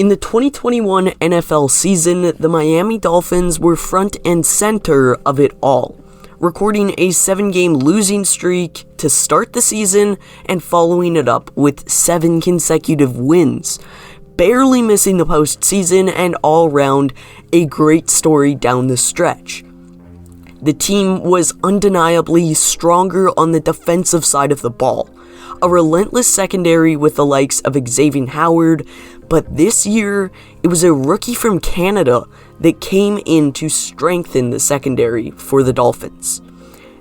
In the 2021 NFL season, the Miami Dolphins were front and center of it all, recording a 7-game losing streak to start the season and following it up with 7 consecutive wins, barely missing the postseason and all round a great story down the stretch. The team was undeniably stronger on the defensive side of the ball, a relentless secondary with the likes of Jevon Holland, but this year it was a rookie from Canada that came in to strengthen the secondary for the Dolphins.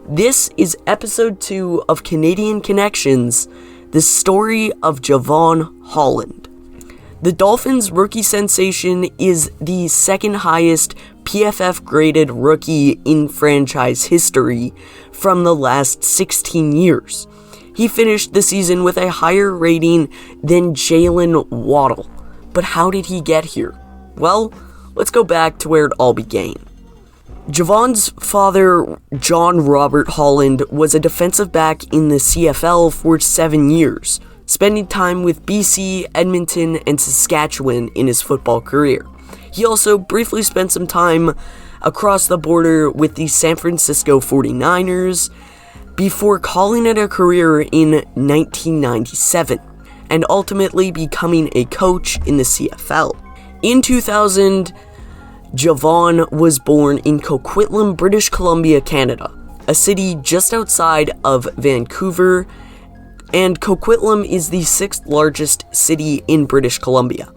This is episode 2 of Canadian Connections, the story of Jevon Holland. The Dolphins rookie sensation is the second highest PFF graded rookie in franchise history from the last 16 years. He finished the season with a higher rating than Jalen Waddle. But how did he get here? Well, let's go back to where it all began. Jevon's father, John Robert Holland, was a defensive back in the CFL for 7 years, spending time with BC, Edmonton, and Saskatchewan in his football career. He also briefly spent some time across the border with the San Francisco 49ers before calling it a career in 1997 and ultimately becoming a coach in the CFL. In 2000, Jevon was born in Coquitlam, British Columbia, Canada, a city just outside of Vancouver, and Coquitlam is the 6th largest city in British Columbia.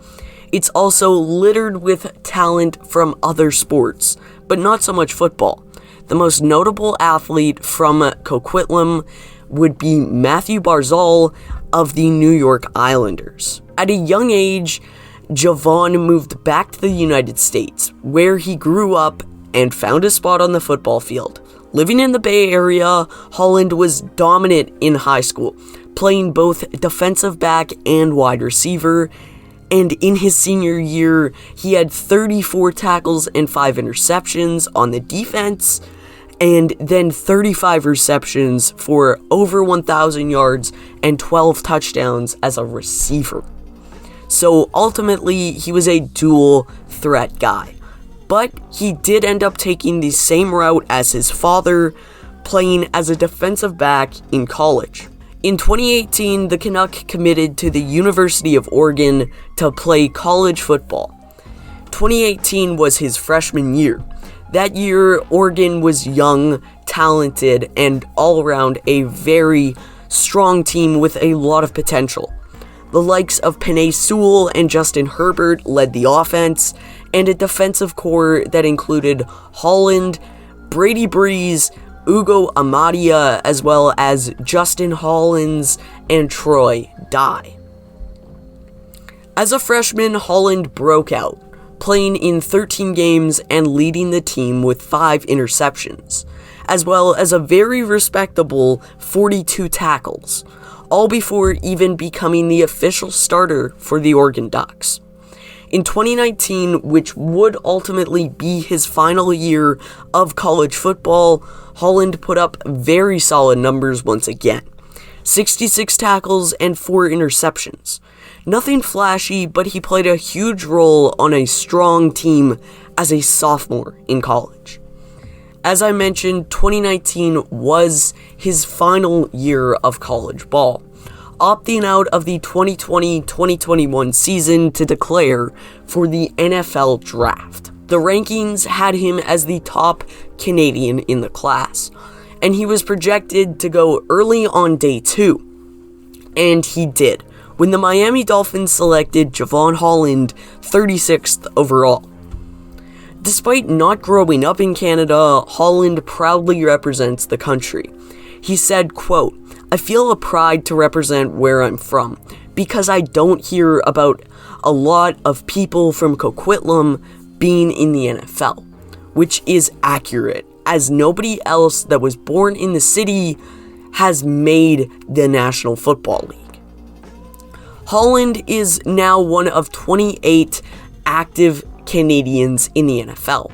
It's also littered with talent from other sports, but not so much football. The most notable athlete from Coquitlam would be Matthew Barzal of the New York Islanders. At a young age, Jevon moved back to the United States, where he grew up and found a spot on the football field. Living in the Bay Area, Holland was dominant in high school, playing both defensive back and wide receiver, and in his senior year, he had 34 tackles and 5 interceptions on the defense, and then 35 receptions for over 1,000 yards and 12 touchdowns as a receiver. So ultimately, he was a dual threat guy. But he did end up taking the same route as his father, playing as a defensive back in college. In 2018, the Canuck committed to the University of Oregon to play college football. 2018 was his freshman year. That year, Oregon was young, talented, and all around a very strong team with a lot of potential. The likes of Penei Sewell and Justin Herbert led the offense, and a defensive core that included Holland, Brady Breeze, Ugo Amadia, as well as Justin Hollins and Troy Dye. As a freshman, Holland broke out, playing in 13 games and leading the team with 5 interceptions, as well as a very respectable 42 tackles, all before even becoming the official starter for the Oregon Ducks. In 2019, which would ultimately be his final year of college football, Holland put up very solid numbers once again. 66 tackles and 4 interceptions. Nothing flashy, but he played a huge role on a strong team as a sophomore in college. As I mentioned, 2019 was his final year of college ball, opting out of the 2020-2021 season to declare for the NFL draft. The rankings had him as the top Canadian in the class, and he was projected to go early on day 2. And he did, when the Miami Dolphins selected Jevon Holland 36th overall. Despite not growing up in Canada, Holland proudly represents the country. He said, quote, "I feel a pride to represent where I'm from, because I don't hear about a lot of people from Coquitlam being in the NFL," which is accurate, as nobody else that was born in the city has made the National Football League. Holland is now one of 28 active Canadians in the NFL,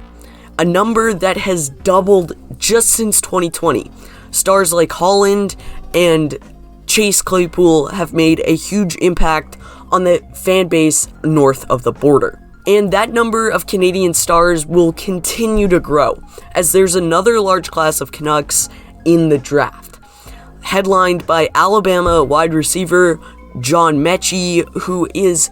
a number that has doubled just since 2020. Stars like Holland and Chase Claypool have made a huge impact on the fan base north of the border. And that number of Canadian stars will continue to grow, as there's another large class of Canucks in the draft, headlined by Alabama wide receiver John Mechie, who is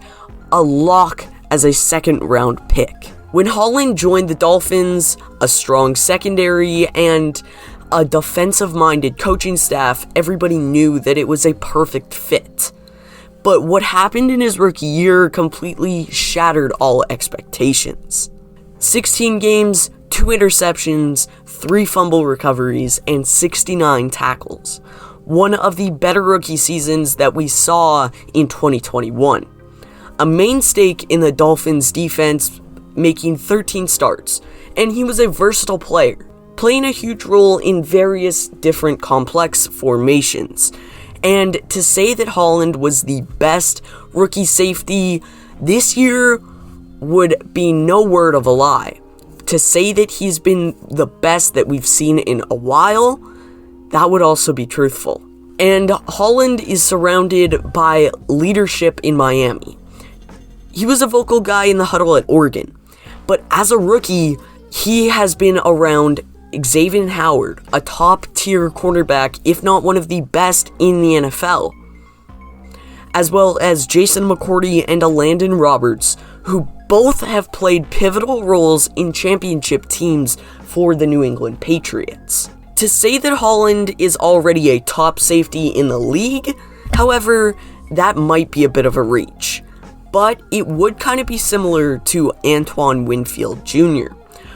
a lock as a second-round pick. When Holland joined the Dolphins, a strong secondary and a defensive-minded coaching staff, everybody knew that it was a perfect fit. But what happened in his rookie year completely shattered all expectations. 16 games, 2 interceptions, 3 fumble recoveries, and 69 tackles. One of the better rookie seasons that we saw in 2021. A mainstay in the Dolphins' defense, making 13 starts, and he was a versatile player, playing a huge role in various different complex formations. And to say that Holland was the best rookie safety this year would be no word of a lie. To say that he's been the best that we've seen in a while, that would also be truthful. And Holland is surrounded by leadership in Miami. He was a vocal guy in the huddle at Oregon, but as a rookie, he has been around Xavier Howard, a top-tier cornerback, if not one of the best in the NFL, as well as Jason McCourty and Landon Roberts, who both have played pivotal roles in championship teams for the New England Patriots. To say that Holland is already a top safety in the league, however, that might be a bit of a reach, but it would kind of be similar to Antoine Winfield Jr.,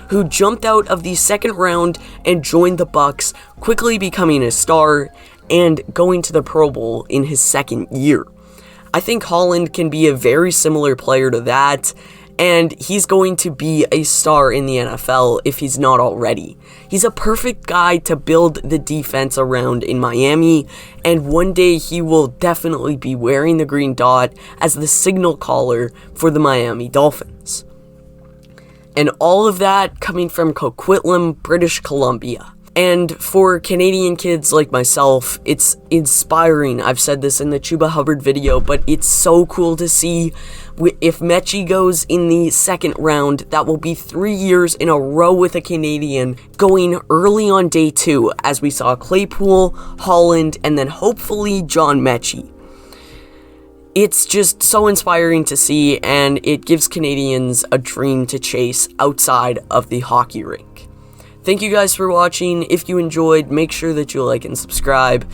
who jumped out of the second round and joined the Bucs, quickly becoming a star and going to the Pro Bowl in his second year. I think Holland can be a very similar player to that, and he's going to be a star in the NFL if he's not already. He's a perfect guy to build the defense around in Miami, and one day he will definitely be wearing the green dot as the signal caller for the Miami Dolphins. And all of that coming from Coquitlam, British Columbia. And for Canadian kids like myself, it's inspiring. I've said this in the Chuba Hubbard video, but it's so cool to see. If Mechie goes in the second round, that will be 3 years in a row with a Canadian going early on day 2, as we saw Claypool, Holland, and then hopefully John Mechie. It's just so inspiring to see, and it gives Canadians a dream to chase outside of the hockey rink. Thank you guys for watching. If you enjoyed, make sure that you like and subscribe.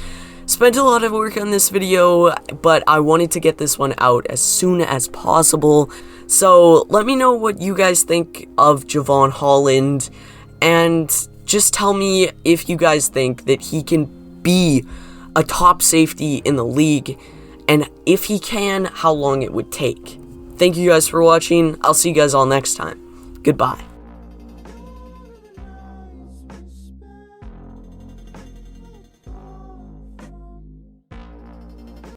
Spent a lot of work on this video, but I wanted to get this one out as soon as possible. So let me know what you guys think of Jevon Holland, and just tell me if you guys think that he can be a top safety in the league, and if he can, how long it would take. Thank you guys for watching. I'll see you guys all next time. Goodbye.